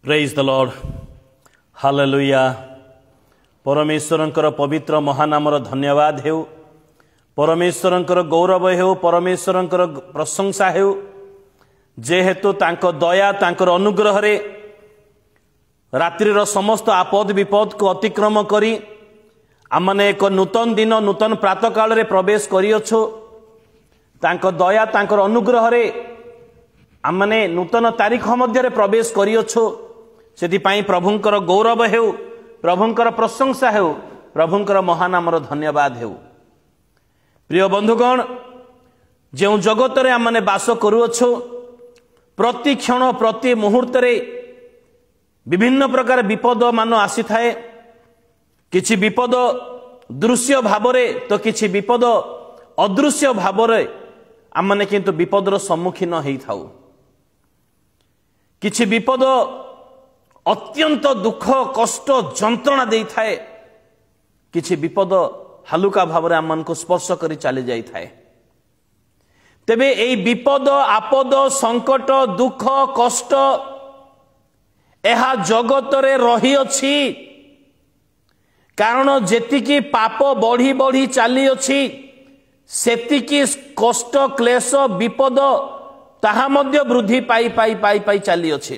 Praise the lord hallelujah. परमेश्वरंकर पवित्र महानामर धन्यवाद हेउ, परमेश्वरंकर गौरव हेउ, परमेश्वरंकर प्रशंसा हेउ, जेहेतु तांको दया तांकर अनुग्रह रे रात्रिर समस्त आपद विपद को अतिक्रम करी आमने एक नूतन दिन नूतन प्रातः काल रे प्रवेश करियोछु। तांको दया तांकर अनुग्रह रे आमने नूतन तारीख मध्य प्रवेश करियोछु। सेथिपाई प्रभुंकर गौरव हेउ, प्रभुंकर प्रशंसा हेउ, प्रभुंकर महानामर धन्यवाद हेउ। प्रिय बंधुगण, जो जगत रे आमने वास करूछु, प्रति क्षण प्रति मुहूर्त रे विभिन्न प्रकार विपद मान आसी थाए। किछि विपद दृश्य भावरे तो किछि विपद अदृश्य भावरे आमने किंतु विपदर सम्मुखीन हेई थाउ। किछि विपद अत्यंत दुख कष्ट जंत्रणा दे थाए, किछि विपद हालुका भावरे आमन को स्पर्श करी चली जाई थाए। तेबे एई विपद आपद संकट दुख कष्ट एहा जगत रे रही अछि, कारण जेतिकी पाप बढ़ी बढ़ी चली अछि सेतिकी कष्ट क्लेश विपद ताहा मध्य वृद्धि पाई पाई पाई पाई चली अछि।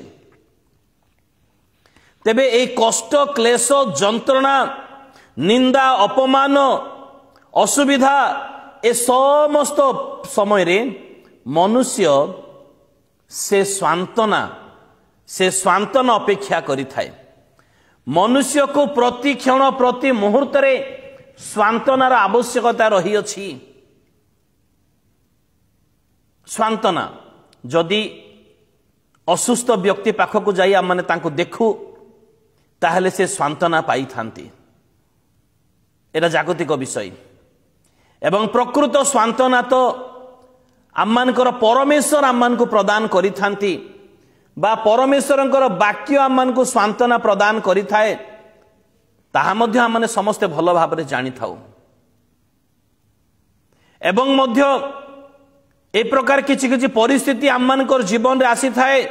तेबे ए कष्ट क्लेश जंत्रणा निंदा अपमान असुविधा ए समस्त समय रे मनुष्य से सांत्वना अपेक्षा करि थाए। मनुष्य को प्रति क्षण प्रति मुहूर्त रे सांत्वनार आवश्यकता रही अछि। सांत्वना जदि असुस्थ व्यक्ति पाखक जाई आम माने तांको देखु ताहले से सांत्वना पाई थांती। एटा जागतिक विषय एवं प्रकृत सांत्वना तो आममानकर परमेश्वर आममानकु प्रदान करि थांती बा परमेश्वरंकर वाक्य आममानकु सांत्वना प्रदान करि थाए। ताहा मध्य आमने समस्ते भल भाबरे जानि थाउ। एवं मध्य ए प्रकार किछि किछि परिस्थिति आममानकर जीवन रे आसी थाए,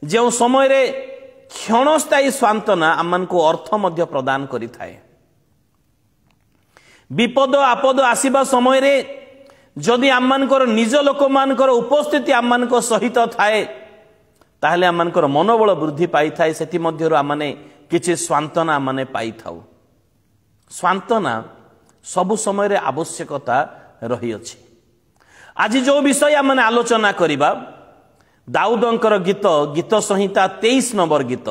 जो समय रे क्षणस्थायी सांत्वना आममान को अर्थ मध्य प्रदान करि थाए। विपद आपद आसीबा समय रे जदि आममानकर निज लोक मानकर उपस्थिति आममानक सहित थाए ताहले आममानकर मनोबल वृद्धि पाई थाए। सेति मध्यरु आमने किछि सांत्वना आमने पाई थाउ। सांत्वना सबु समय रे आवश्यकता रही अछि। आज जो विषय आमने आलोचना करिबा दाऊदंकर गीत संहिता 23 नंबर गीत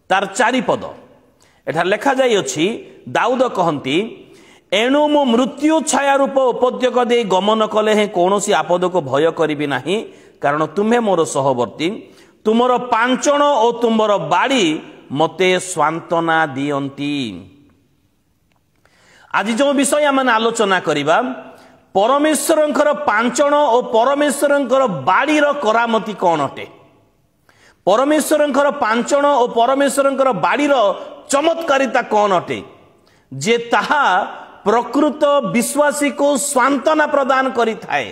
तार 4 पद एठा लेखा जाई अछि। दाऊद कहंती, एणु मु मृत्यु छाया रूप उपद्यक दे गमन कले हे कौनसी आपद को भय करिबि नाही, कारण तुम्हे मोर सहवर्ती, तुमर पांचण ओ तुमर बाड़ी मते सांत्वना दियंती। आज जो विषय आमने आलोचना करिबा परमेश्वरंकर पांचण ओ परमेश्वरंकर बाड़ीर करामती कौन अटे। परमेश्वरंकर पांचण ओ परमेश्वरंकर बाड़ीर चमत्कारिता कौन अटे जे ताहा प्रकृत विश्वासी को सांत्वना प्रदान करि थाए।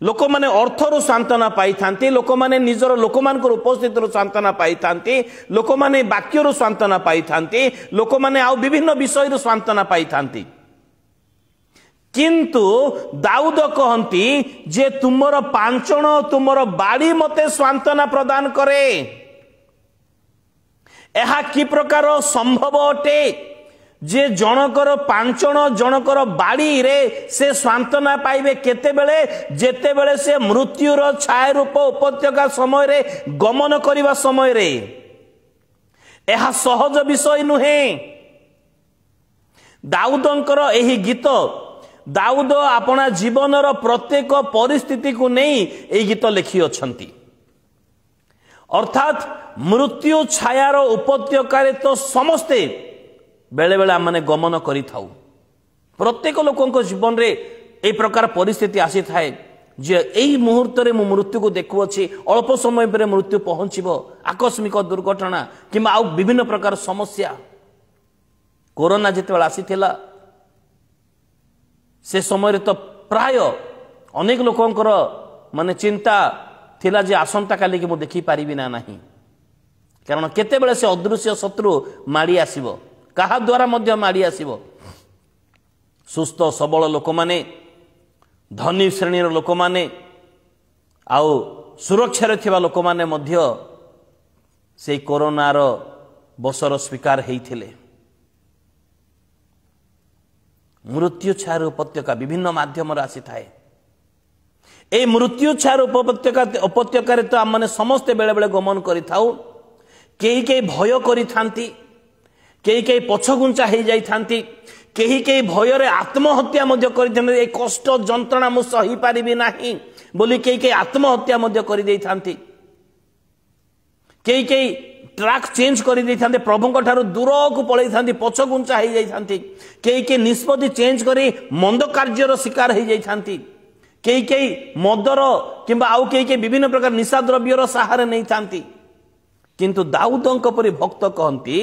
लोक माने अर्थर सांत्वना पाई थांती, लोक माने निजर लोक मानकर उपस्थितिर सांत्वना पाई थांती, लोक माने वाक्यर सांत्वना पाई थांती, लोक माने आउ विभिन्न विषय सांत्वना पाई थांती। किंतु दाऊद कहंती जे तुमर पांचण तुमर बाड़ी मते सांत्वना प्रदान करे। एहा कि प्रकार संभव अटे जे जनकर पांचण जनकर बाड़ी रे से सांत्वना पाइबे केतेबेले जेतेबेले से मृत्युर छाया रूप उपत्यका समय रे गमन करिबा समय रे। एहा सहज विषय नुहे। दाऊदंकर एही गीत दाऊद अपना जीवनर प्रत्येक परिस्थिति को नहीं ए गीत लिखि अछंती। अर्थात मृत्यु छायार उपत्यकारे तो समस्ते बेले बेले आमने गमन करि थाउ। प्रत्येक लोकंक जीवन रे ए प्रकार परिस्थिति आसी थाए जे एई मुहूर्त रे मु मृत्यु को देखु अछि, अल्प समय पर मृत्यु पहुंचीबो, आकस्मिक दुर्घटना किंबा आउ विभिन्न प्रकार समस्या। कोरोना जेतेबेला आसीथिला से समय रे तो प्राय अनेक लोकंकर माने चिंता थिला जे आसंता काली के मु देखि पारिबि ना नाही। କାରଣ କେତେବେଳେ ସେ ଅଦୃଶ୍ୟ ଶତ୍ରୁ ମାଡ଼ି ଆସିବ, କାହା ଦ୍ୱାରା ମଧ୍ୟ ମାଡ଼ି ଆସିବ। ସୁସ୍ଥ ସବଳ ଲୋକମାନେ, ଧନୀ ଶ୍ରେଣୀର ଲୋକମାନେ ଆଉ ସୁରକ୍ଷାରେ ଥିବା ଲୋକମାନେ ମଧ୍ୟ ସେହି କରୋନାର ବଶର ଶିକାର ହୋଇଥିଲେ। ମୃତ୍ୟୁ ଛାୟାର ଉପତ୍ୟକା ବିଭିନ୍ନ ମାଧ୍ୟମରେ ଆସିଥାଏ। এই মৃত্যু ছায়ার উপত্যকারে তো আমি সমস্তে বেড়ে বেড়ে গমন করে থাও। কেহি কেহি ভয় করে থাকি, কেহি কেহি পছগুঞ্চা হয়ে যাই থাকি, কেহি কেহি ভୟରେ আত্মহত্যা মধ্য করে এই কষ্ট যন্ত্রণা মু সহি পারিবি নাহি বলি কেহি কেহি আত্মহত্যা মধ্য করে দেই থাকি। কেহি কেহি ট্রাক চেঞ্জ করে দেই থাকি, প্রভুଙ୍କ ଠାରୁ দূরକୁ পলাই থাকি, পছগুঞ্চা হয়ে যাই থাকি। কেহি কেহি নিষ্পত্তি চেঞ্জ করে মন্দ কার্যর শিকার হয়ে যাই থাকি। কেহি কেহি মদর কিংবা আউ কেহি কেহি বিভিন্ন প্রকার নিশা দ্রব্যর সাহারা নেই থাকি। কিন্তু দাউদଙ୍କ পରି ভক্ত কহନ୍ତି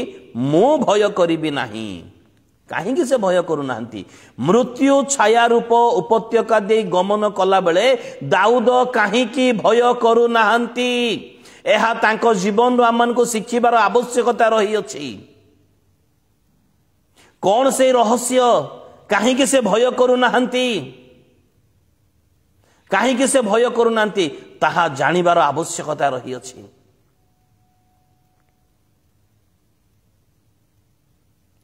ମୁଁ ভয় କରିବି ନାହିଁ। କାହିଁକି ସେ ଭୟ କରୁନାହାନ୍ତି? ମୃତ୍ୟୁ ଛାୟାରୂପ ଉପତ୍ୟକା ଦେଇ ଗମନ କଲା ବେଳେ ଦାଉଦ କାହିଁକି ଭୟ କରୁନାହାନ୍ତି? ଏହା ତାଙ୍କ ଜୀବନରୁ ଆମମାନଙ୍କୁ ଶିଖିବାର ଆବଶ୍ୟକତା ରହିଅଛି। କଣ ସେଇ ରହସ୍ୟ? କାହିଁକି ସେ ଭୟ କରୁନାହାନ୍ତି? କାହିଁକି ସେ ଭୟ କରୁନାହାନ୍ତି ତାହା ଜାଣିବାର ଆବଶ୍ୟକତା ରହିଅଛି।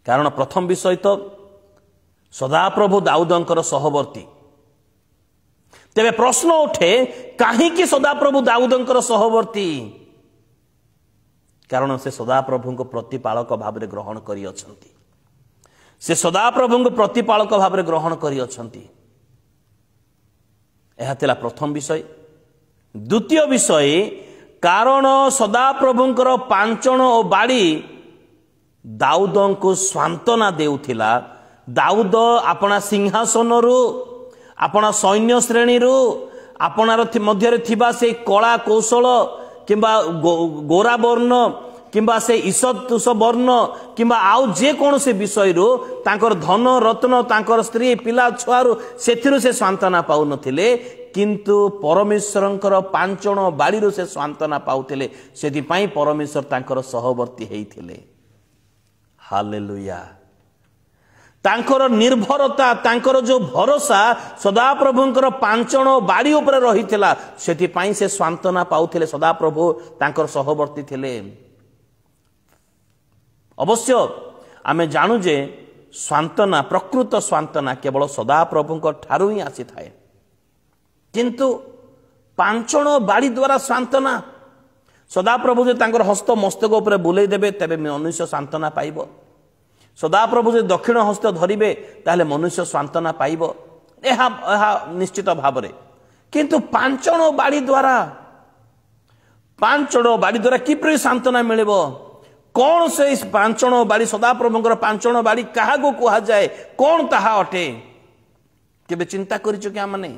କାରଣ ପ୍ରଥମ ବିଷୟ ତ ସଦାପ୍ରଭୁ ଦାଉଦଙ୍କର ସହବର୍ତ୍ତୀ। ତେବେ ପ୍ରଶ୍ନ ଉଠେ କାହିଁକି ସଦାପ୍ରଭୁ ଦାଉଦଙ୍କର ସହବର୍ତ୍ତୀ? କାରଣ ସେ ସଦାପ୍ରଭୁଙ୍କ ପ୍ରତିପାଳକ ଭାବରେ ଗ୍ରହଣ କରିଅଛନ୍ତି। ସେ ସଦାପ୍ରଭୁଙ୍କ ପ୍ରତିପାଳକ ଭାବରେ ଗ୍ରହଣ କରିଅଛନ୍ତି। ଏହା ଥିଲା ପ୍ରଥମ ବିଷୟ। ଦ୍ୱିତୀୟ ବିଷୟ, କାରଣ ସଦାପ୍ରଭୁଙ୍କର ପାଞ୍ଚଣ ଓ ବାଡ଼ି ଦାଉଦଙ୍କୁ ସାନ୍ତ୍ୱନା ଦେଉଥିଲା। ଦାଉଦ ଆପଣା ସିଂହାସନରୁ, ଆପଣା ସୈନ୍ୟ ଶ୍ରେଣୀରୁ, ଆପଣାର ମଧ୍ୟରେ ଥିବା ସେଇ କଳା କୌଶଳ କିମ୍ବା ଗୋରା ବର୍ଣ୍ଣ କିମ୍ବା ସେ ଈଷତୁଷ ବର୍ଣ୍ଣ କିମ୍ବା ଆଉ ଯେକୌଣସି ବିଷୟରୁ ତାଙ୍କର ଧନ ରତ୍ନ, ତାଙ୍କର ସ୍ତ୍ରୀ ପିଲା ଛୁଆରୁ ସେଥିରୁ ସେ ସାନ୍ତ୍ୱନା ପାଉନଥିଲେ, କିନ୍ତୁ ପରମେଶ୍ୱରଙ୍କର ପାଞ୍ଚଣ ବାଡ଼ିରୁ ସେ ସାନ୍ତ୍ୱନା ପାଉଥିଲେ। ସେଥିପାଇଁ ପରମେଶ୍ୱର ତାଙ୍କର ସହବର୍ତ୍ତୀ ହେଇଥିଲେ। ହାଲେଲୁୟା। ତାଙ୍କର ନିର୍ଭରତା, ତାଙ୍କର ଯୋଉ ଭରସା ସଦାପ୍ରଭୁଙ୍କର ପାଞ୍ଚଣ ବାଡ଼ି ଉପରେ ରହିଥିଲା, ସେଥିପାଇଁ ସେ ସାନ୍ତ୍ୱନା ପାଉଥିଲେ। ସଦାପ୍ରଭୁ ତାଙ୍କର ସହବର୍ତ୍ତୀ ଥିଲେ। ଅବଶ୍ୟ ଆମେ ଜାଣୁ ଯେ ସାନ୍ତ୍ୱନା, ପ୍ରକୃତ ସାନ୍ତ୍ୱନା କେବଳ ସଦାପ୍ରଭୁଙ୍କ ଠାରୁ ହିଁ ଆସିଥାଏ। କିନ୍ତୁ ପାଞ୍ଚଣ ବାଡ଼ି ଦ୍ୱାରା ସାନ୍ତ୍ୱନା, ସଦାପ୍ରଭୁ ଯଦି ତାଙ୍କର ହସ୍ତ ମସ୍ତକ ଉପରେ ବୁଲେଇ ଦେବେ ତେବେ ମନୁଷ୍ୟ ସାନ୍ତ୍ୱନା ପାଇବ। ସଦାପ୍ରଭୁ ଯଦି ଦକ୍ଷିଣ ହସ୍ତ ଧରିବେ ତାହେଲେ ମନୁଷ୍ୟ ସାନ୍ତ୍ୱନା ପାଇବ, ଏହା ନିଶ୍ଚିତ ଭାବରେ। କିନ୍ତୁ ପାଞ୍ଚଣ ବାଡ଼ି ଦ୍ୱାରା କିପରି ସାନ୍ତ୍ୱନା ମିଳିବ? କଣ ସେଇ ପାଞ୍ଚଣ ବାଡ଼ି, ସଦାପ୍ରଭୁଙ୍କର ପାଞ୍ଚଣ ବାଡ଼ି କାହାକୁ କୁହାଯାଏ? କଣ ତାହା ଅଟେ? କେବେ ଚିନ୍ତା କରିଛୁ କି ଆମେ?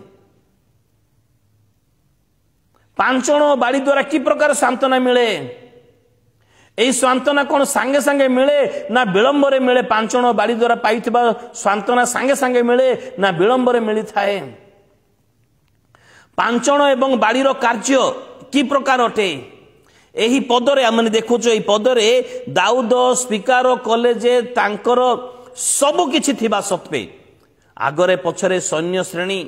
ପାଞ୍ଚଣ ବାଡ଼ି ଦ୍ୱାରା କି ପ୍ରକାର ସାନ୍ତ୍ୱନା ମିଳେ? এই সান্ত্বনা কোন সাঙ্গে সাঙ্গে মিলে না বিলম্বরে মিলে? ପାଞ୍ଚଣ ବାଡ଼ି ଦ୍ୱାରା ପାଇଥିବା ସାନ୍ତ୍ୱନା ସାଙ୍ଗେ ସାଙ୍ଗେ ମିଳେ ନା ବିଳମ୍ବରେ ମିଳିଥାଏ? ପାଞ୍ଚଣ ଏବଂ ବାଡ଼ିର କାର୍ଯ୍ୟ କି ପ୍ରକାର ଅଟେ? ଏହି ପଦରେ ଆମେ ଦେଖୁଛୁ, ଏହି ପଦରେ ଦାଉଦ ସ୍ୱୀକାର କଲେ ଯେ ତାଙ୍କର ସବୁ କିଛି ଥିବା ସତ୍ତ୍ୱେ ଆଗରେ ପଛରେ ସୈନ୍ୟ ଶ୍ରେଣୀ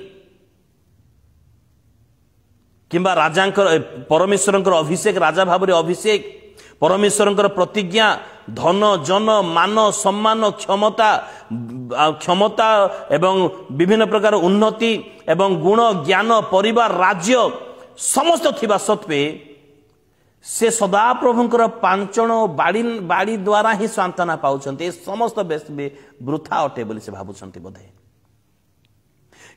କିମ୍ବା ରାଜାଙ୍କର, ପରମେଶ୍ୱରଙ୍କର ଅଭିଷେକ, ରାଜା ଭାବରେ ଅଭିଷେକ, ପରମେଶ୍ୱରଙ୍କର ପ୍ରତିଜ୍ଞା, ଧନ ଜନ ମାନ ସମ୍ମାନ, କ୍ଷମତା ଏବଂ ବିଭିନ୍ନ ପ୍ରକାର ଉନ୍ନତି ଏବଂ ଗୁଣ ଜ୍ଞାନ, ପରିବାର, ରାଜ୍ୟ ସମସ୍ତ ଥିବା ସତ୍ତ୍ୱେ ସେ ସଦାପ୍ରଭୁଙ୍କର ପାଞ୍ଚଣ ବାଡ଼ି ଦ୍ୱାରା ହିଁ ସାନ୍ତ୍ୱନା ପାଉଛନ୍ତି। ଏ ସମସ୍ତ ବୃଥା ଅଟେ ବୋଲି ସେ ଭାବୁଛନ୍ତି ବୋଧେ।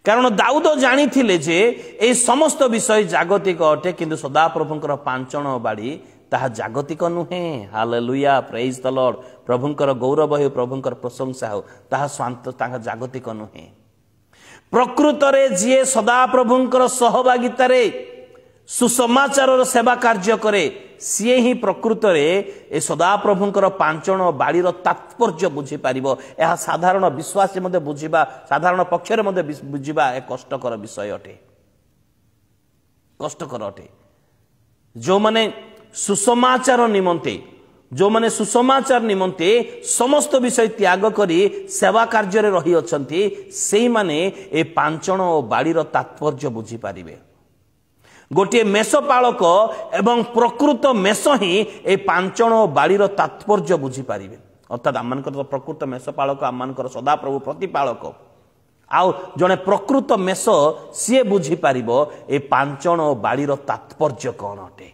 କାରଣ ଦାଉଦ ଜାଣିଥିଲେ ଯେ ଏହି ସମସ୍ତ ବିଷୟ ଜାଗତିକ ଅଟେ, କିନ୍ତୁ ସଦାପ୍ରଭୁଙ୍କର ପାଞ୍ଚଣ ବାଡ଼ି ତାହା ଜାଗତିକ ନୁହେଁ। ହାଲେଲୁୟା, ପ୍ରେଜ୍ ଦ ଲର୍ଡ। ପ୍ରଭୁଙ୍କର ଗୌରବ ହେଉ, ପ୍ରଭୁଙ୍କର ପ୍ରଶଂସା ହେଉ। ତାହା ଜାଗତିକ ନୁହେଁ। ପ୍ରକୃତରେ ଯିଏ ସଦାପ୍ରଭୁଙ୍କର ସହଭାଗିତାରେ ସୁସମାଚାରର ସେବା କାର୍ଯ୍ୟ କରେ, ସିଏ ହିଁ ପ୍ରକୃତରେ ଏ ସଦାପ୍ରଭୁଙ୍କର ପାଞ୍ଚଣ ବାଡ଼ିର ତାତ୍ପର୍ଯ୍ୟ ବୁଝିପାରିବ। ଏହା ସାଧାରଣ ବିଶ୍ୱାସୀ ମଧ୍ୟ ବୁଝିବା, ସାଧାରଣ ପକ୍ଷରେ ମଧ୍ୟ ବୁଝିବା ଏକ କଷ୍ଟକର ବିଷୟ ଅଟେ, କଷ୍ଟକର ଅଟେ। ଯେଉଁମାନେ सुसमाचार निमंते जो माने सुसमाचार निमंते समस्त विषय त्याग करी सेवा कार्य रे रही अछंती सेही माने ए पांचण और बाड़ीर तात्पर्य बुझी पारिबे। गोटे मेष पालक एवं प्रकृत मेष ही ए पांचण और बाड़ीर तात्पर्य बुझी पारिबे। अर्थात आमनकर प्रकृत मेष पालक आमनकर सदा प्रभु प्रतिपालक आउ जने प्रकृत मेष सी बुझी पारिबो ए पांचण और बाड़ीर तात्पर्य कौन अटे।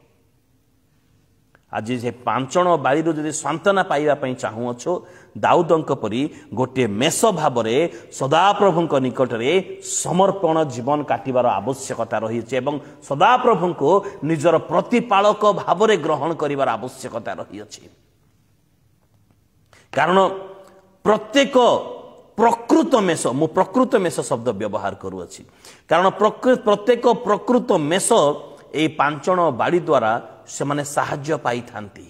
आज से पांचण बाड़ी जदि सांत्वना पाइबा चाहूँछु दाऊदंक परी गोटे मेष भाव में सदाप्रभु निकट में समर्पण जीवन काटिबार आवश्यकता रही एवं सदाप्रभु को निजर प्रतिपालक भाव में ग्रहण करिवार आवश्यकता रही अछि। कारण प्रत्येक प्रकृत मेष मु प्रकृत मेष शब्द व्यवहार करुअछि कारण प्रत्येक प्रकृत मेष ए पांचण बाड़ी द्वारा से माने साहाय्य पाई थांती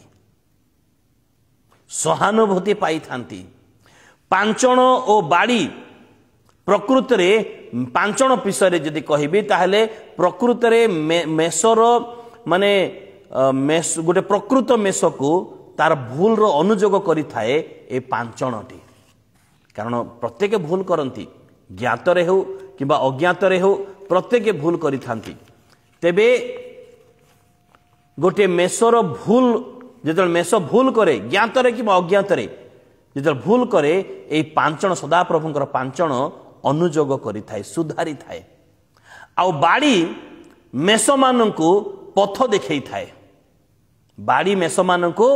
सहानुभूति पाई थांती। पांचण ओ बाड़ी प्रकृत रे पांचण विषय जदि कहबी ताहले प्रकृत रे मेषर माने मेष गोटे प्रकृत मेष को तार भूल रो अनुयोग करि थाए ए पांचणटी। कारण प्रत्येक भूल करती ज्ञात रे हो किबा अज्ञात रे हो प्रत्येक भूल करि थांती। तेबे गोटे मेषर भूल जो मेष भूल करे ज्ञात रे कि अज्ञात रे जो भूल करे ये पांचण सदाप्रभुंकर पांचण अनुयोग करि थाए सुधारी थाए। आउ बाड़ी मेष माननकु पथ देखै थाए बाड़ी मेष माननकु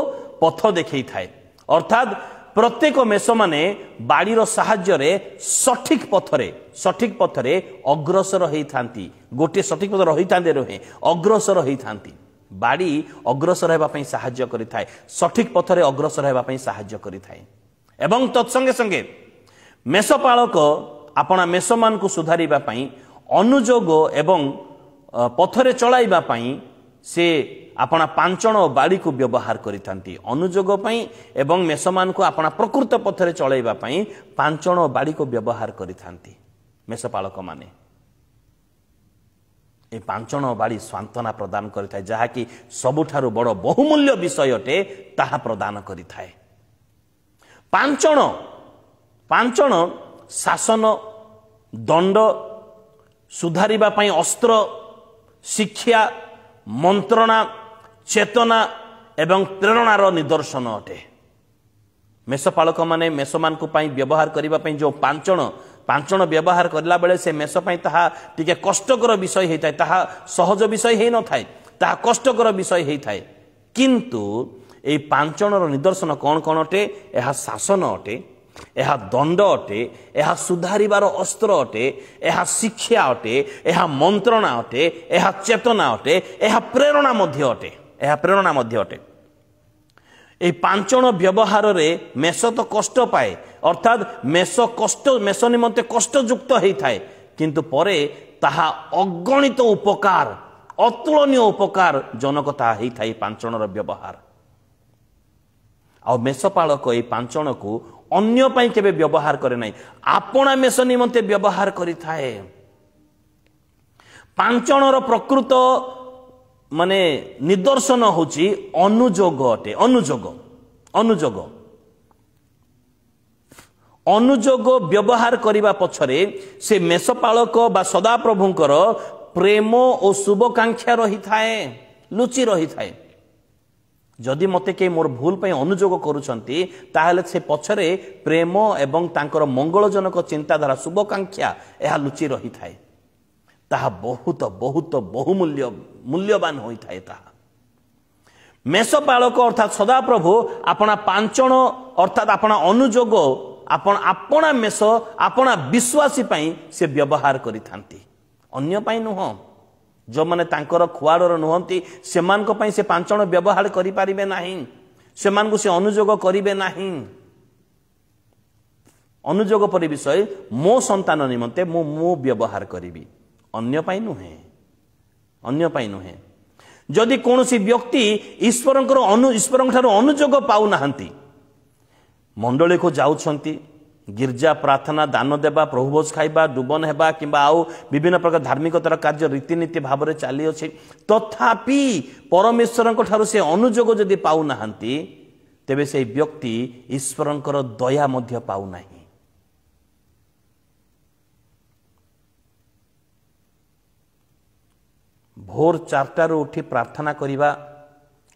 पथ देखै थाए। अर्थात प्रत्येक मेष माने बाड़ीर साहाय्य रे सठिक पथरे अग्रसर होई थांती। गोटे सठिक पथ रही थांते रहे अग्रसर होई थांती। बाड़ी अग्रसर हेबा पई साहाय्य करि थाए सठिक पथरे अग्रसर हेबा पई साहाय्य करि थाए। एवं तत्संगे संगे मेषपालक आपना मेष मान को सुधारिबा पई अनुयोग एवं पथरे चलाइबा पई से आपना पांचण बाड़ी को व्यवहार करिथांती अनुयोग पई एवं मेष मान को आपना प्रकृत पथरे चलाइबा पई पांचण बाड़ी को व्यवहार करिथांती मेषपालक माने। ए पांचण बाड़ी सांत्वना प्रदान करिथाए जहाँकि सबुठारु बड़ बहुमूल्य विषय अटे ताहा प्रदान करिथाए। पांचण शासन दंड सुधारिबा पई अस्त्र शिक्षा मंत्रणा चेतना एवं प्रेरणार निदर्शन अटे। मेषपालक माने मेष मान को पई व्यवहार करिबा पई जो पांचण व्यवहार करला बेले से मेष पई ताहा टिके कष्टकर विषय हेताय ताहा सहज विषय हे न थाय ताहा कष्टकर विषय हेताय किंतु ए पांचणर निदर्शन कौन कौन अटे एहा शासन अटे एहा दंड अटे एहा सुधारिबार अस्त्र अटे एहा शिक्षा अटे एहा मंत्रणा अटे एहा चेतना अटे एहा प्रेरणा मध्य अटे। ए पांचण व्यवहार रे मेष तो कष्ट पाए अर्थात मेष निमंते कष्टयुक्त होता है किंतु परे ताहा अगणित उपकार अतुलनीय उपकार जनक ताहा होता है पांचणर व्यवहार। आ मेषपालक ए पांचण को अन्य पाई केबे व्यवहार करे नाही आपणा मेष निमंते व्यवहार करि थाए। पांचणर प्रकृत माने निदर्शन होची अनुयोग अटे अनुयोग व्यवहार करिबा पछरे से मेषपालक बा सदाप्रभुंकर प्रेम और शुभकांक्षा रही थाए लुचि रही थाए। जदि मते के मोर भूल पे अनुयोग करूछंती ताहले से पछरे प्रेम एवं तांकर मंगलजनक चिंताधारा शुभकांक्षा एहा लुचि रही थाए ताहा बहुत बहुत मूल्यवान होता है। मेषपालक अर्थात सदाप्रभु अपना पांचण अर्थात अपना अनुयोग अपना मेष अपना विश्वासी पाई से व्यवहार करिथांती अन्य पाई नुह जो माने तांकर खुआड़र नुहंती सेमान को पाई से पांचण व्यवहार करि पारिबे नाही सेमान को से अनुयोग करिबे नाही। अनुयोग परि विषय मो संतान निमंते मो व्यवहार करिबी अन्य पाई नुहे। जदि कौनसी व्यक्ति ईश्वर ठारू अनुयोग पाऊ नाहंती मंडली को जाउछंती गिर्जा प्रार्थना दान देवा प्रभुभोज खाइबा डुबन हेबा किंबा आउ विभिन्न प्रकार धार्मिकतार कार्य रीतिनीति भाव में चली अच्छी तथापि परमेश्वर ठारू से अनुजोग जदि पाऊ नाहांती तेबे से व्यक्ति ईश्वरंकर दया मध्य पाऊ नाही। भोर 4टारू उठी प्रार्थना करिबा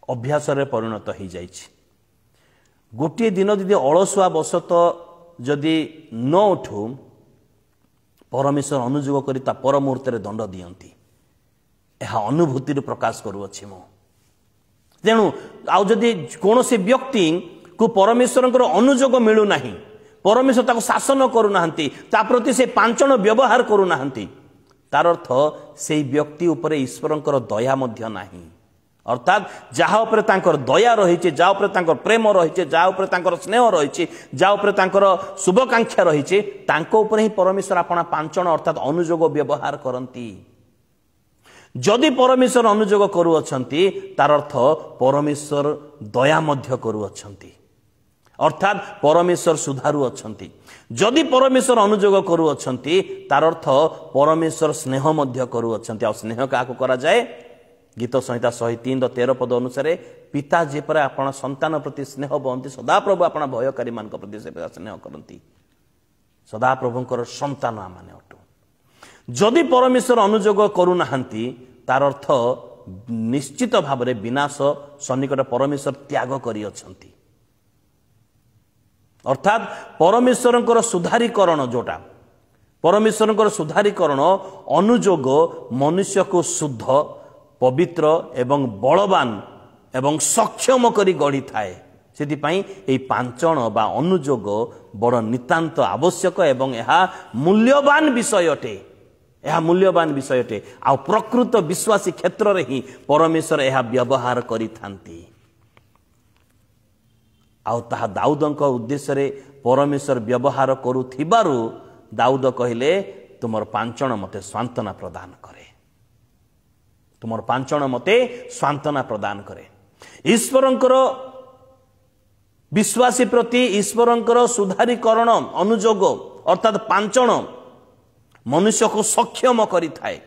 अभ्यास रे परिणत हो जाइछि। गोटे दिन यदि अलसुआ बसत जदि न उठू परमेश्वर अनुयोग करी ता पर मुहूर्त रे दंड दियंती। यह अनुभूति प्रकाश करुअछि मो तेणु आउ जदि कौनसी व्यक्ति को परमेश्वर अनुयोग मिलू नाही परमेश्वर ताको शासन करू नाहंती ता प्रति से पांचण व्यवहार करू नाहंती तार अर्थ से व्यक्ति उपरे ईश्वरंकर दया मध्य नाही। अर्थात जहाँ उपरे तांकर दया रही जहाँ उपरे तांकर प्रेम रही जहाँ उपरे तांकर स्नेह रही जहाँ उपरे तांकर शुभकांक्षा रही तांको उपरे ही परमेश्वर अपना पांचण अर्थात अनुयोग व्यवहार करती। जदि परमेश्वर अनुयोग करुअछंती तार अर्थ परमेश्वर दया मध्य करुअछंती अर्थात परमेश्वर सुधारू अछंती। जदि परमेश्वर अनुयोग करुअछंती तार अर्थ परमेश्वर स्नेह मध्य करुअछंती। आ स्नेह काको करा जाए गीत संहिता 103:13 पद अनुसार पिता जेपरे आपण संतान प्रति स्नेह बहंती सदा प्रभु आपण भयकारी मान प्रति स्नेह करती। सदा प्रभुंकर संतान माने अटू। जदि परमेश्वर अनुयोग करू नाहंती तार अर्थ निश्चित भाव में विनाश सन्निकट परमेश्वर त्याग करी अछंती। अर्थात परमेश्वरंकर सुधारीकरण जोटा परमेश्वरंकर सुधारीकरण अनुयोग मनुष्य को शुद्ध पवित्र एवं बलवान एवं सक्षम करी गढ़ी थाए। सेतिपाई एई पांचण बा अनुयोग बड़ नितांत आवश्यक एवं यह मूल्यवान विषय अटे। यह मूल्यवान विषय अटे। आ प्रकृत विश्वासी क्षेत्र रे ही परमेश्वर यह व्यवहार करी थांती। आउ ताहा दाऊदंक उद्देश्य रे परमेश्वर व्यवहार करुथिबारु दाऊद कहिले तुमर पांचण मते सांत्वना प्रदान करे। तुमर पांचण मते सांत्वना प्रदान करे। ईश्वरंकर विश्वासी प्रति ईश्वरंकर सुधारीकरण अनुयोग अर्थात पांचण मनुष्य को सक्षम करी थाए।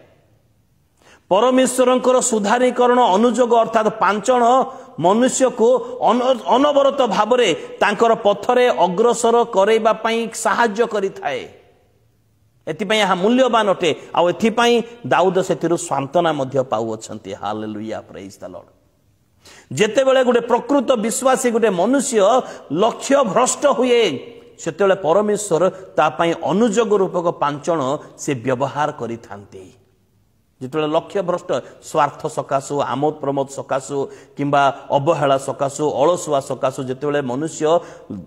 परमेश्वरंकर सुधारीकरण अनुयोग अर्थात पांचण मनुष्य को अनवरत भाव में तांकर पथरे अग्रसर करैबा पई सहाय्य करी थाए। एथिपई यह मूल्यवान अटे। आ एथिपई दाऊद सेतिरु सांत्वना मध्य पाउअछंती। Hallelujah praise the lord. जेतेबेले गोटे प्रकृत विश्वासी गोटे मनुष्य लक्ष्य भ्रष्ट हुए सेतेबेले परमेश्वर ता पई अनुयोग रूपक पांचण से व्यवहार करी थांती। जिते लक्ष्य भ्रष्ट स्वार्थ सकाशु आमोद प्रमोद सकाशु किंबा अवहेला सकाशु अलसुआ सकाशु जिते मनुष्य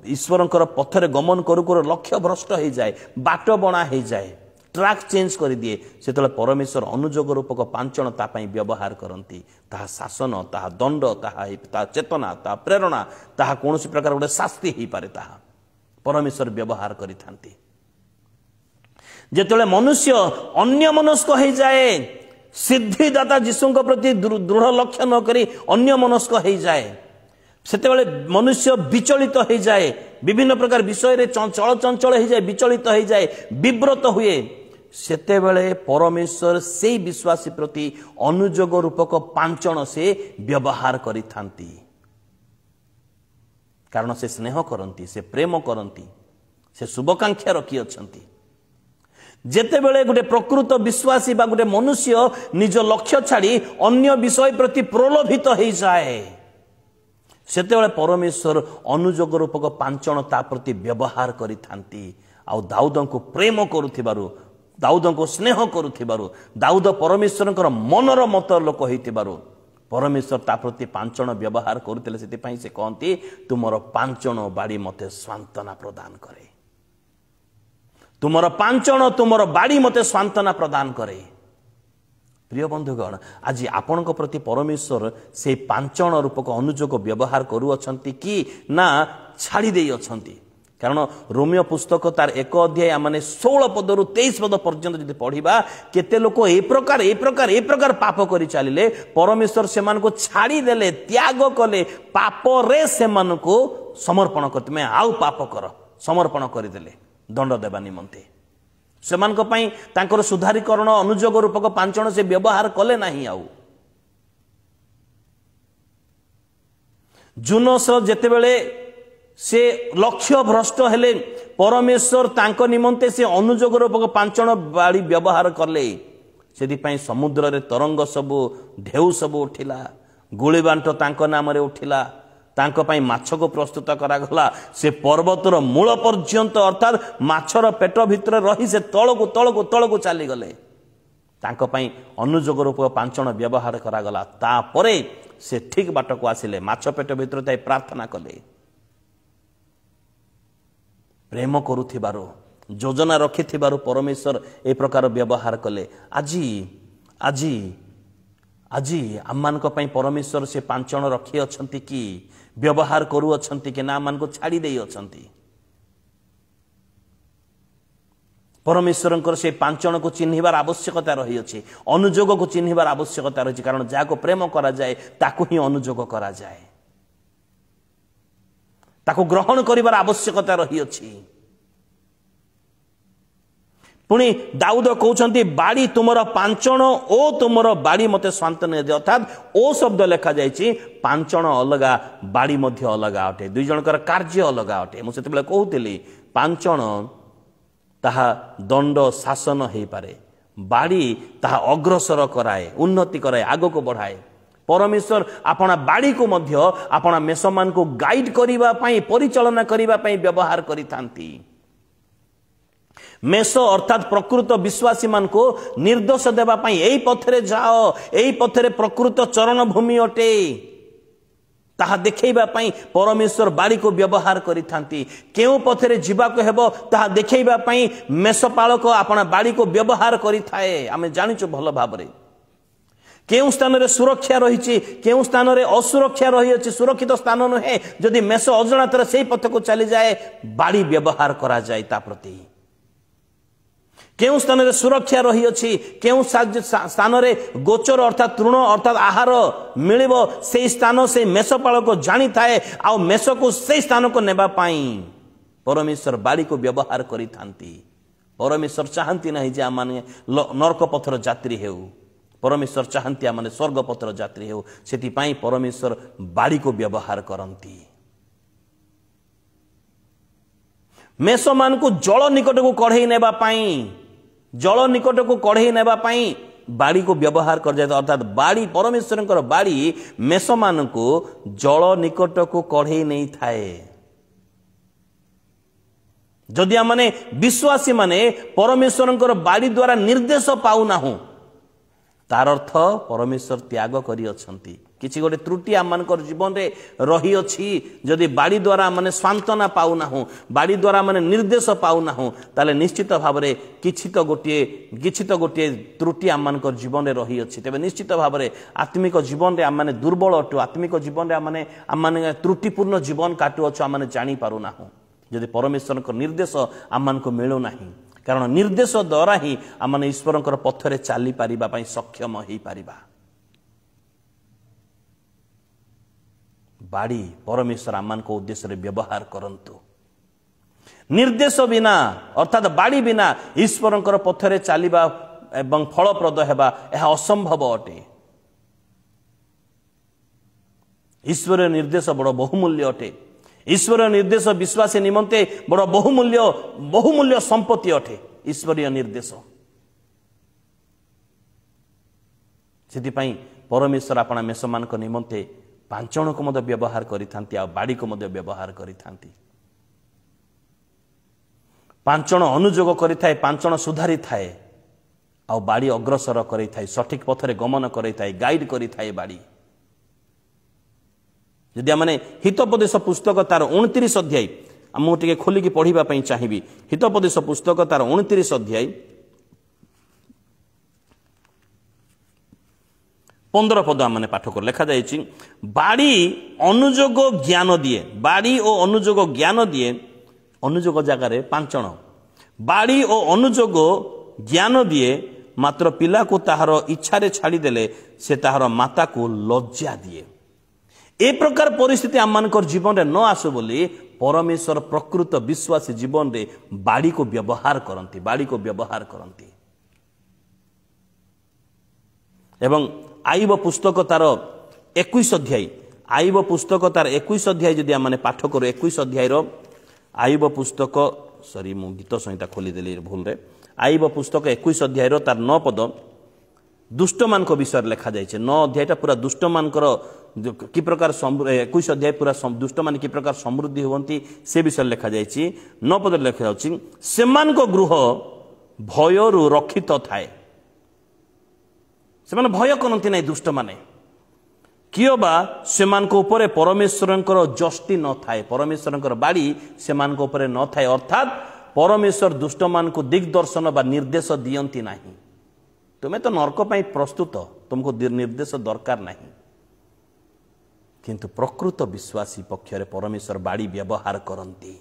ईश्वरंकर पथरे गमन करू करू लक्ष्य भ्रष्ट हो जाए बाट बणा हो जाए ट्रैक चेंज कर दिए से परमेश्वर अनुयोग रूपक पांचण तापाई व्यवहार करती। ताहा शासन ताहा दंड ताहा चेतना ताहा प्रेरणा ताहा कौन प्रकार गोटे शास्ति हो पारे ताहा परमेश्वर व्यवहार करि थांती। जेतेबेले मनुष्य अन्य मनस्क हो जाए सिद्धिदाता जीशु प्रति दृढ़ लक्ष्य न करी अन्य मनस्क हो जाए सेतेबेले मनुष्य विचलित हो जाए विभिन्न प्रकार विषय रे चंचल चंचल हो जाए विचलित हो जाए विव्रत हुए सेतेबेले परमेश्वर से विश्वासी प्रति अनुयोग रूपक पांचण से व्यवहार करि थांती। कारण से स्नेह करती से प्रेम करती से शुभकांक्षा रखी अछंती। जेतेबेले गोटे प्रकृत विश्वासी बा गोटे मनुष्य निज लक्ष्य छाड़ी अन्य विषय प्रति प्रलोभित हो जाए सेतेबेले परमेश्वर अनुयोग रूपक पांचण ता प्रति व्यवहार करि थांती। आउ दाऊद को प्रेम करुथिबारु दाऊद को स्नेह करुथिबारु दाऊद परमेश्वरंकर मनर मत लोक होइतिबारु परमेश्वर ता प्रति पांचण व्यवहार करुथिले। सेतिपई से कहंती तुमर पांचण बाड़ी मते सांत्वना प्रदान करे। तुमर पांचण तुमर बाड़ी मते सांत्वना प्रदान करे। प्रिय बंधुगण आज आपण प्रति परमेश्वर से पांचण रूपक अनुयोग व्यवहार करुअछंती कि ना छाड़ी देई अछंती। कारण रोमियो पुस्तक तार 1 अध्याय माने 16 पदरु 23 पद पर्यंत जदि पढ़िबा केते लोक ए प्रकार पाप करि चलिले परमेश्वर सेमान को छाड़ी देले त्याग कले पाप रे सेमान को समर्पण करते मैं आउ पाप कर समर्पण कर देले दंड देवा निमंते सेमानक पई तांकर सुधारीकरण अनुजोग रूपक 5 जण से व्यवहार कले नाही आउ जुनस जेतेबेले से लक्ष्य भ्रष्ट हेले परमेश्वर तांको निमंते से अनुजोग रूपक 5 जण बाड़ी व्यवहार कले सेति पई समुद्र रे तरंग सब ढेउ सब उठिला गुळीबांट तांको नाम रे उठिला तांको पई माछ को प्रस्तुत करा गला से पर्वतर मूल पर्यंत अर्थात माछर पेट भितर रही से तळको तळको तळको चली गले तांको पई अनुजोग रूप 5 जण व्यवहार करा गला ता परे से ठीक बाट को आसिले माछ पेट भितर ताई प्रार्थना कले प्रेम करुथिबारो योजना रखिथिबारो परमेश्वर ए प्रकार व्यवहार कले आजी आजी आजी आम्मानक पई परमेश्वर से 5 जण रखी अछंती कि व्यवहार करू अछंती कि ना मान को छाड़ी देई अछंती परमेश्वरंकर से 5 जण को चिन्हिबार आवश्यकता रही अछि अनुजोग को चिन्हिबार आवश्यकता रही कारण जाको प्रेम करा जाए ताकू ही अनुजोग करा जाए ताकू ग्रहण करिबार आवश्यकता रही अछि पुणी दाऊद कहउछंती बाड़ी तुमर 5 जण ओ तुमर बाड़ी मते सांत्वना दे अर्थात ओ शब्द लिखा जायछि 5 जण अलगा बाड़ी मध्य अलगा अटे 2 जनकर कार्य अलगा अटे मु सेते बेले कहउतली 5 जण ताहा दंड शासन हेई पारे बाड़ी ताहा अग्रसर कराए उन्नति कराए आगो को बढ़ाए परमेश्वर आपना बाड़ी को मध्य आपना मेसमान को गाइड करिबा पई परिचालना करिबा पई व्यवहार करिथांती मेष अर्थात प्रकृत विश्वासी मान को निर्देश देवा पई एई पथरे जाओ एई पथरे प्रकृत चरण भूमि अटे ताहा देखैबा पई परमेश्वर बाड़ी को व्यवहार करिथांती केउ पथरे जीवा को हेबो ताहा देखैबा पई मेषपालक आपना बाड़ी को व्यवहार करिथाए आमे जानिचो भलो भाबरे केउ स्थान रे सुरक्षा रहिछि केउ स्थान रे असुरक्षा रहि अछि सुरक्षित स्थान नहे जदि मेष अजनातर सेई पथ को चली जाए बाड़ी व्यवहार करा जाय ता प्रति केउ स्थान रे सुरक्षा रही अछि केउ स्थान रे गोचर अर्थात तृण अर्थात आहार मिलिबो से स्थान से मेषपालक जानी थाए आ मेष को से स्थान को नेबा पाई परमेश्वर बाड़ी को व्यवहार करिथांती परमेश्वर चाहंती नहीं जे माने नरक पथर यात्री हेउ परमेश्वर चाहंती माने स्वर्ग पथर यात्री हेउ सेति पाई परमेश्वर बाड़ी को व्यवहार करंती मेष मान को जल निकट को कढ़ई नेबा पाई जल निकट को कढ़ई नेबा पाई बाड़ी को व्यवहार कर जाए अर्थात बाड़ी परमेश्वर बाड़ी मेष मान को जल निकट को कढ़ई नहीं थाए जदि आमने विश्वासी माने परमेश्वर बाड़ी द्वारा निर्देश पाउना हूं तार अर्थ परमेश्वर त्याग करी अछंती किछि गोटे त्रुटि आमनकर जीवन रे रही अछि जदि बाड़ी द्वारा माने सांत्वना पाउना हूं बाड़ी द्वारा माने निर्देश पाउना हूं ताले निश्चित भाव रे किछि तो गोटे त्रुटि आमनकर जीवन रे रही अछि तबे निश्चित भाव रे आत्मिक जीवन रे आमने दुर्बल अटु आत्मिक जीवन रे आमने त्रुटिपूर्ण जीवन काटु अछु आमने जानि पारुना हूं जदि परमेश्वरक निर्देश आमनको मिलु नाही कारण निर्देश द्वारा ही आमने ईश्वरकर पथरे चाली पारिबा पई सक्षम होई पारिबा बाड़ी परमेश्वर आमान को उद्देश्य रे व्यवहार करंतु निर्देश बिना अर्थात बाड़ी बिना ईश्वरकर पथरे चालिबा एवं फलप्रद हेबा यह असंभव अटे ईश्वर निर्देश बड़ बहुमूल्य अटे ईश्वर निर्देश विश्वास निमंते बड़ बहुमूल्य संपत्ति अटे ईश्वरीय निर्देश सेति परमेश्वर अपना मेष मान निमंते 5 जण को मध्य व्यवहार करिथांती आ बाड़ी को मध्य व्यवहार करिथांती 5 जण अनुजोग करिथाय 5 जण सुधारी थाए आ बाड़ी अग्रसर करिथाय सठिक पथरे गमन करिथाय गाइड करिथाय बाड़ी यदि आमने हितोपदेश पुस्तक तार 29 अध्याय आमु टिके खोलिकी पढ़िबा पई चाहिबी हितोपदेश पुस्तक तार 29 अध्याय 15 पद आमने पाठ कर लिखा जायछि बाड़ी अनुजोग ज्ञान दिए बाड़ी ओ अनुजोग ज्ञान दिए अनुजोग जगह रे 5 जण बाड़ी ओ अनुजोग ज्ञान दिए मात्र पिला को ताहार इच्छा रे छाड़ी देले से ताहार माता को लज्जा दिए ए प्रकार परिस्थिति आम मानकर जीवन रे न आसो बोली परमेश्वर प्रकृत विश्वासी जीवन रे बाड़ी को व्यवहार करती, बाड़ी को व्यवहार करती। एवं आईब पुस्तक तार 21 अध्याय, आईब पुस्तक तार 21 अध्याय जदि आम पाठ करूँ, 21 अध्याय आईब पुस्तक, सॉरी मु गीत संहिता खोलीदेली भूल रे, आईब पुस्तक 21 अध्याय तार 9 पद दुष्ट मान विषय लिखा जाए। 9 अध्यायटा पूरा दुष्ट मान कि प्रकार 21 अध्याय पूरा दुष्ट मान कि प्रकार समृद्धि होती से विषय लिखा जाए। 9 पद लिखा जाउछि, सेमान को गृह भयरु रक्षित थाए, से भय करती ना दुष्ट माने, कियो बा सेमान को ऊपर परमेश्वरंकर जस्टी न थाए, परमेश्वरंकर बाड़ी सेमान को ऊपर न थाए, अर्थात परमेश्वर दुष्ट मान को दिग्दर्शन बा निर्देश दियंती नहीं। तुम्हें तो नरक पाई प्रस्तुत, तुमको निर्देश दरकार नहीं, किंतु प्रकृत विश्वासी पक्षरे परमेश्वर बाड़ी व्यवहार करती।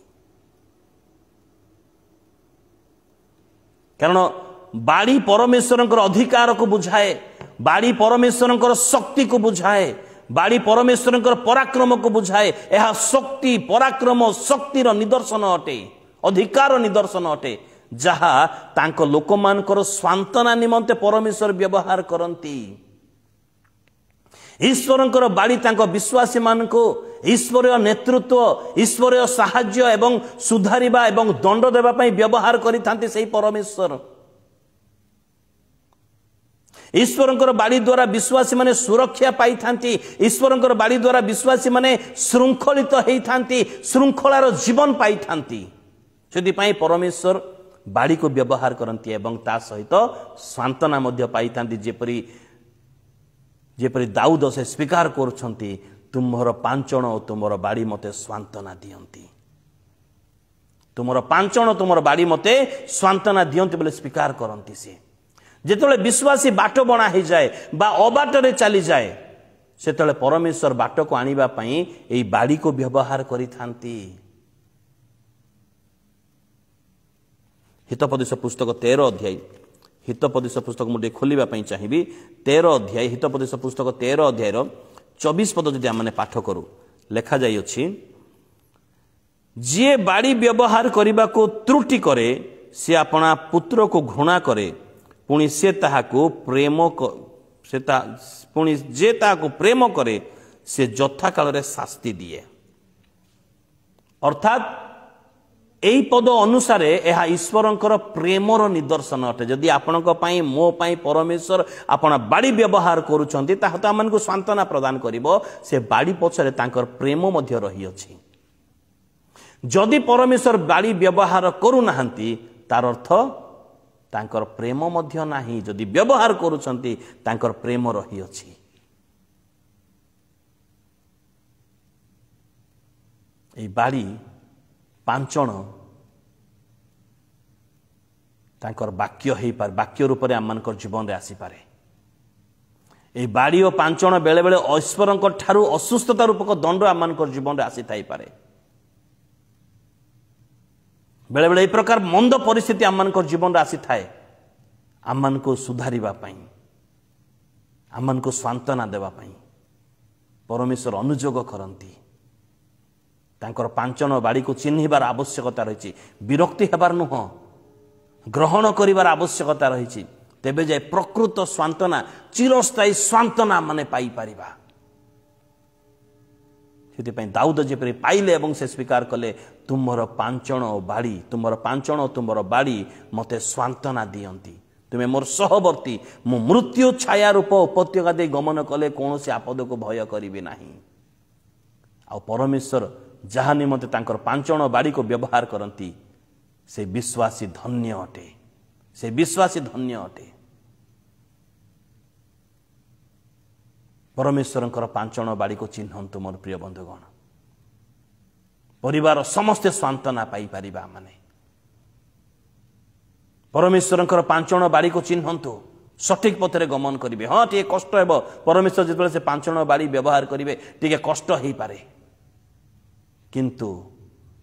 कारण बाड़ी परमेश्वरंकर अधिकार को बुझाए, बाड़ी परमेश्वरंकर शक्ति को बुझाए, बाड़ी परमेश्वरंकर पराक्रम को बुझाए। यह शक्ति पराक्रम शक्तिर निदर्शन अटे, अधिकार निदर्शन अटे, जहा तांको लोकमानकर स्वांतना निमंते परमेश्वर व्यवहार करती। ईश्वरंकर बाड़ी तांको विश्वासी मानको ईश्वरीय नेतृत्व, ईश्वरीय साहाय्य एवं सुधारिबा एवं दंड देबा पई व्यवहार करिथांती सेही परमेश्वर। ईश्वरंकर बाड़ी द्वारा विश्वासी माने सुरक्षा पाई थांती, ईश्वरंकर बाड़ी द्वारा विश्वासी माने श्रृंखलित हेई थांती, श्रृंखलार जीवन पाई थांती। सेति पई परमेश्वर बाड़ी को व्यवहार करती एवं ता सहित सांत्वना मध्य पाई थांती। जेपरी दाऊद से स्वीकार करुछंती, तुमर पांचण और तुमर बाड़ी मते सांत्वना दियंती, तुमर पांचण तुमर बाड़ी मते सांत्वना दियंती बोले स्वीकार करती। से जेतले विश्वासी बाट बना ही जाए बा अबाटरे चली जाए, सेतले परमेश्वर बाट को आनिबा पई एई बाड़ी को व्यवहार करिथांती। हितोपदेश पुस्तक 13 अध्याय, हितोपदेश पुस्तक मुझे खोलिबा पई चाहिबी 13 अध्याय, हितोपदेश पुस्तक 13 अध्याय 24 पद जदि आमने पाठ करू, लेखा जाई अछि, जे बाड़ी व्यवहार करबा को त्रुटि करे से अपना पुत्र को घृणा करे, पुणी से ताहाको प्रेम पुणी जे ताहाको प्रेम करे से यथा काल रे शास्ति दिए। अर्थात एई पद अनुसार यह ईश्वरंकर प्रेमर निदर्शन अटे। जदि आपणक पई मो पई परमेश्वर आपण बाड़ी व्यवहार करूछंती, ताहा तो आमन को सांत्वना प्रदान करिवो, से बाड़ी पछरे तांकर प्रेम मध्य रही अछि। जदि परमेश्वर बाड़ी व्यवहार करू नाहंती, तार अर्थ तांकर प्रेम मध्य नाही। जदि व्यवहार करूछंती, तांकर प्रेम रही अछि। एई बाड़ी पांचण तांकर वाक्य हेई पार, वाक्य रूप में आमनकर जीवन रे आसी पारे। ए बाड़ी और पांचण बेले बेले ईश्वरंकर ठारू असुस्थता रूपक दंड आमनकर जीवन रे आसी थाई पारे। बेले बेले ए प्रकार मंद परिस्थिति आमनकर जीवन रे आसी थाए, आमनको सुधारिबा पई, आमनको सांत्वना देबा पई परमेश्वर अनुयोग करंती। तांकर पांचन बाड़ी को चिन्हिबार आवश्यकता रही, विरक्ति हेबार नुह, ग्रहण करिबार आवश्यकता रही। तेबे जाय प्रकृत सांत्वना, चिरस्थायी सांत्वना माने पाई पारिबा। सेति पई दाऊद जेपरि पाइले एवं से स्वीकार कले, तुमर पांचन बाड़ी, तुमर पांचन तुमर बाड़ी मते सांत्वना दियंती। तुमे मोर सहवर्ती, मु मृत्यु छाया रूप उपत्यका दे गमन कले कौनसी आपद को भय करिबि नाही। आ परमेश्वर जहा निमते तांकर पांचण बाड़ी को व्यवहार करती, से विश्वासी धन्य अटे, से विश्वासी धन्य अटे। परमेश्वरंकर पांचण बाड़ी को चिन्हंतु मोर प्रिय बंधुगण। परिवार समस्ते सांत्वना पाई पारिबा माने परमेश्वरंकर पांचण बाड़ी को चिन्हंतु, सठिक पथरे गमन करिवे। हाँ टे कष्ट हेबो, परमेश्वर जेतबेले से पांचण बाड़ी व्यवहार करिवे टिके कष्ट हेई पारे, किंतु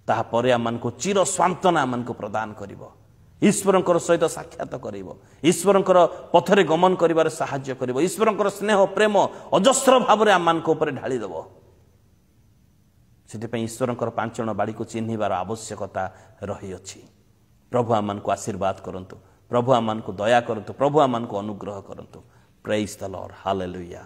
ताहा परे आमनको चिर सांत्वना आमनको प्रदान करिवो, ईश्वरंकर सहित साक्षात करिवो, ईश्वरंकर पथरे गमन करिवारे सहाय्य करिवो, ईश्वरंकर स्नेह प्रेम अजस्र भावरे आमनको ऊपर ढाली देबो। ସେଥିପାଇଁ ଈଶ୍ୱରଙ୍କର 5 ଜଣ ବାଡ଼ିକୁ ଚିହ୍ନିବାର ଆବଶ୍ୟକତା ରହିଅଛି। ପ୍ରଭୁ ଆମମାନଙ୍କୁ ଆଶୀର୍ବାଦ କରନ୍ତୁ, ପ୍ରଭୁ ଆମମାନଙ୍କୁ ଦୟା କରନ୍ତୁ, ପ୍ରଭୁ ଆମମାନଙ୍କୁ ଅନୁଗ୍ରହ କରନ୍ତୁ। ପ୍ରେଜ୍ ଦ ଲର୍ଡ, ହାଲେଲୁୟା।